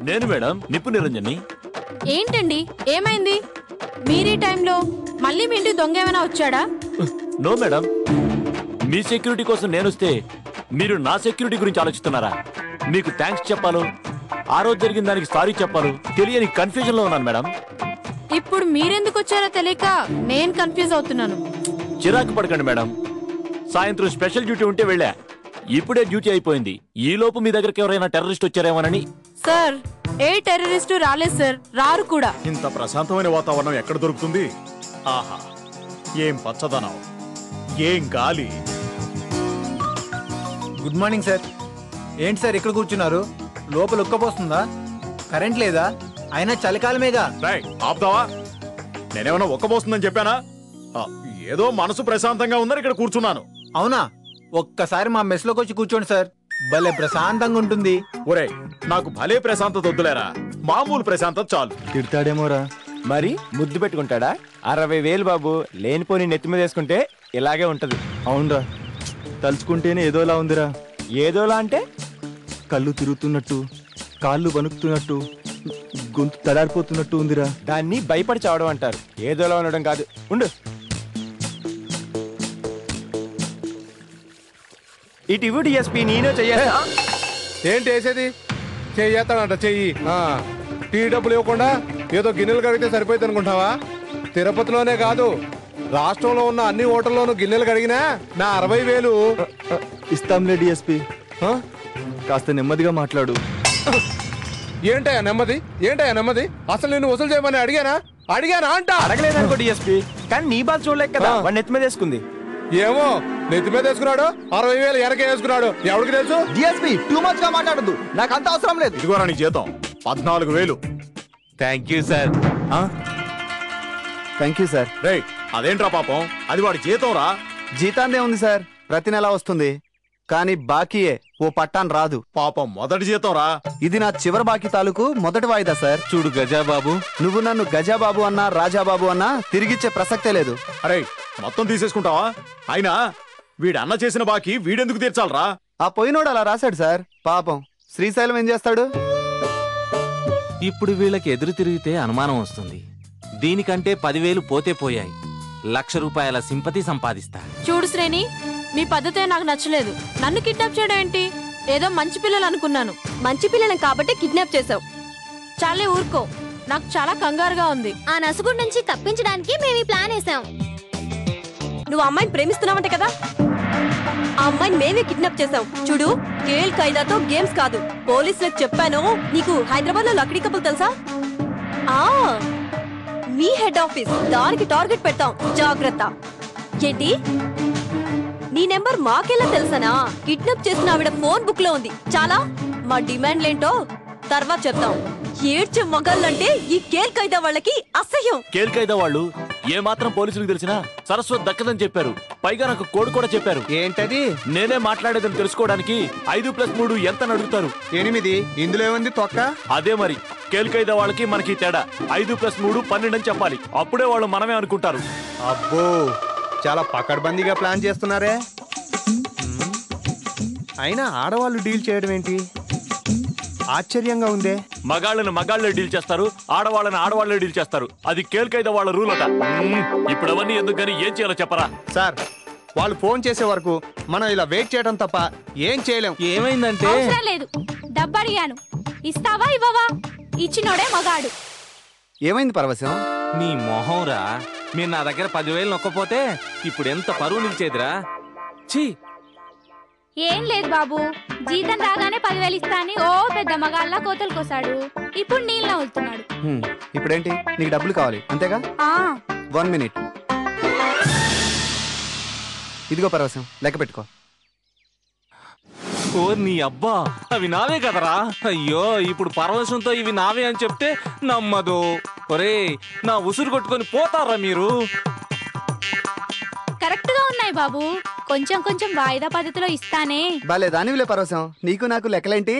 నేను మేడం నిప్పు నిరంజన్ని. ఏంటండి ఏమైంది? మీరీ టైంలో మళ్ళీ మీ ఇంటి దొంగ ఏమైనా వచ్చాడా? నో మేడం, మీ సెక్యూరిటీ కోసం నేనొస్తే మీరు నా సెక్యూరిటీ గురించి ఆలోచిస్తున్నారా? మీకు థ్యాంక్స్ చెప్పాలో ఆ రోజు జరిగిన దానికి సారీ చెప్పాలో తెలియని కన్ఫ్యూజన్ లో ఉన్నాను మేడం. ఇప్పుడు మీరెందుకు వచ్చారో తెలియక నేను కన్ఫ్యూజ్ అవుతున్నాను. చిరాకు పడకండి మేడం, సాయంత్రం స్పెషల్ డ్యూటీ ఉంటే వెళ్ళా, ఇప్పుడే డ్యూటీ అయిపోయింది. ఈ లోపు మీ దగ్గరికి ఎవరైనా టెర్రరిస్ట్ వచ్చారేమోనని. సార్ ఏ టెర్రరిస్టు రాలేదు సార్, రారు కూడా. ఇంత ప్రశాంతమైన వాతావరణం ఎక్కడ దొరుకుతుంది? ఆహా, ఏం పచ్చదనం, ఏం గాలి. Good morning sir. ఏంటి సార్ ఇక్కడ కూర్చున్నారు? లోపల ఉక్కపోస్తుందా? కరెంట్ లేదా? అయినా చలికాలమేగా. ఆపుతావా? నేనేమన్నా ఒక్కబోస్తుందని చెప్పానా? ఏదో మనసు ప్రశాంతంగా ఉందని ఇక్కడ కూర్చున్నాను. అవునా? ఒక్కసారి మా మెస్లోకి వచ్చి కూర్చోండి సార్, భలే ప్రశాంతంగా ఉంటుంది. ఒరే, నాకు భలే ప్రశాంతత వద్దులేరా, మామూలు ప్రశాంతత చాలు. తిడతాడేమోరా. మరి ముద్దు పెట్టుకుంటాడా? 60,000 బాబు, లేనిపోని నెత్తి మీద వేసుకుంటే ఇలాగే ఉంటది. అవునరా, తలుచుకుంటేనే ఏదోలా ఉందిరా. ఏదోలా అంటే కళ్ళు తిరుగుతున్నట్టు, కాళ్ళు వణుకుతున్నట్టు, గొంతు తడారిపోతున్నట్టు ఉందిరా. దాన్ని భయపడి చావడం అంటారు, ఏదోలా ఉండడం కాదు. ఉండు, ఇటు ఇవ్వు డిఎస్పీ, నేను చెయ్యాలి. ఏంటి వేసేది? చెయ్యేస్తాడంట, చెయ్యి. టీ డబ్బులు ఇవ్వకుండా ఏదో గిన్నెలు కడిగితే సరిపోయింది అనుకుంటావా? తిరుపతిలోనే కాదు, రాష్ట్రంలో ఉన్న అన్ని హోటల్లోనూ గిన్నెలు కడిగినా నా 60,000 ఇస్తాంలే డిఎస్పీ. కాస్త నెమ్మదిగా మాట్లాడు. ఏంటయ్యా నెమ్మది? ఏంటయ్యా నెమ్మది? అసలు నిన్ను వసూలు చేయమని అడిగానా అంట. అడగలేదనుకో డిఎస్పీ, కానీ నీ బాధ చూడలేక కదా వాడు నెత్తి మీద వేసుకుంది. ఏమో, నెత్తి మీద వేసుకున్నాడు, 60,000 వెనకే వేసుకున్నాడు, ఎవరికి తెలుసు? డిఎస్పీ టూ మచ్ గా మాట్లాడద్దు, నాకు అంత అవసరం లేదు. ఇదిగోరా నీ జీతం 14,000. Thank you sir. Thank you sir. రే, అదేంట్రా పాపం, అది వాడి జీతం రా. జీతాందే ఉంది సార్, ప్రతి నెల వస్తుంది, కానీ బాకీయే ఓ పట్టాన్ రాదు. పాపం మొదటి జీతం రా. ఇది నా చివరి బాకీ తాలూకు మొదటి వాయిదా సార్. చూడు గజాబాబు, నువ్వు నన్ను గజాబాబు అన్నా రాజాబాబు అన్నా తిరిగిచ్చే ప్రసక్తే లేదు. అరే, మొత్తం తీసేసుకుంటావా? అయినా వీడు అన్న చేసిన బాకీ వీడెందుకు తీర్చాలరా? ఆ పోయినోడు అలా రాశాడు సార్. పాపం శ్రీశైలం ఏం చేస్తాడు? ఇప్పుడు వీళ్ళకి ఎదురు తిరిగితే అనుమానం వస్తుంది. దీనికంటే 10,000 పోతే పోయాయి, ₹1,00,000 సింపతి సంపాదిస్తా. చూడు శ్రేణి, మీ పద్ధతే నాకు నచ్చలేదు. నన్ను కిడ్నాప్ చేయడం ఏంటి? ఏదో మంచి పిల్లలు అనుకున్నాను. మంచి పిల్లలం కాబట్టి కిడ్నాప్ చేసావు. చాలే ఊరుకో, నాకు చాలా కంగారుగా ఉంది. ఆ నసుగుడి నుంచి తప్పించడానికి మేము ఈ ప్లాన్ వేసాం. నువ్వు అమ్మాయిని ప్రేమిస్తున్నావంటే కదా? ఆ అమ్మాయిని మేమే కిడ్నాప్ చేసాం. చూడు, కేల్ ఖైదాతో గేమ్స్ కాదు. పోలీసులకు చెప్పాను. నీకు హైదరాబాద్ లో లక్డీ కపుల్ తెలుసా? మీ హెడ్ ఆఫీస్, దానికి టార్గెట్ పెడతాం, జాగ్రత్త. ఏంటి, నీ నెంబర్ మాకెలా తెలుసనా? కిడ్నాప్ చేసిన ఆవిడ ఫోన్ బుక్ లో ఉంది. చాలా, మా డిమాండ్లేంటో తర్వాత చెప్తాం. ఏడ్చే మగాళ్ళంటే ఈ కేల్ ఖైదా వాళ్ళకి అసహ్యం. కేల్ ఖైదా వాళ్ళు ఏ మాత్రం పోలీసులకు తెలిసినా సరస్వతి దక్కదని చెప్పారు. పైగా నాకు కోడ్ కూడా చెప్పారు. ఏంటది? నేనే మాట్లాడేదని తెలుసుకోవడానికి 5+3 ఎంత అడుగుతారు? 8. ఇందులో ఏముంది తొక్క? అదే మరి, కేల్ ఖైదా వాళ్ళకి మనకి తేడా. 5+3 12 అని చెప్పాలి, అప్పుడే వాళ్ళు మనమే అనుకుంటారు. అబ్బో, చాలా పకడ్బందీగా ప్లాన్ చేస్తున్నారే. అయినా ఆడవాళ్ళు డీల్ చేయడం ఏంటి? ఆశ్చర్యంగా ఉందే. మగాళ్ళని మగాళ్ళే డీల్ చేస్తారు, ఆడవాళ్ళని ఆడవాళ్లే డీల్ చేస్తారు. అది కేల్ ఖైదా వాళ్ళ రూల్ అట. ఇప్పుడు అవన్నీ ఎందుకు గానీ ఏం చేయాలో చెప్పరా సార్? వాళ్ళు ఫోన్ చేసే వరకు మనం ఇలా వెయిట్ చేయడం తప్ప ఏం చేయలేం. ఏమైందంటే లేదు, డబ్బు అడిగాను, ఇస్తావా ఇవ్వవా? ఇచ్చినోడే మగాడు. ఏమైంది పరవశం? నీ మొహం రా, మీరు నా దగ్గర 10,000 నొక్కపోతే ఇప్పుడు ఎంత పరువు నిలిచేదిరా. ఛీ, ఏం లేదు బాబు, జీతం రాగానే 10,000 ఇస్తా అని ఓ పెద్ద మగాళ్ళ కోతలు కోసాడు. ఇప్పుడు నీళ్ళ వస్తున్నాడు. ఇప్పుడేంటి, నీకు డబ్బులు కావాలి అంతేగా? 1 minute. ఇదిగో పరవశం, లెక్క పెట్టుకో. ఓ నీ అబ్బా, అవి నావే కదరా. అయ్యో, ఇప్పుడు పరవశంతో ఇవి నావే అని చెప్తే నమ్మదు. ఒరే, నా ఉసురు కొట్టుకొని పోతారా మీరు? కరెక్ట్ గా ఉన్నాయి బాబు, కొంచెం కొంచెం వాయిదా పద్ధతిలో ఇస్తానే. బాలే దానివిలే పరవశం, నీకు నాకు లెక్కలేంటి?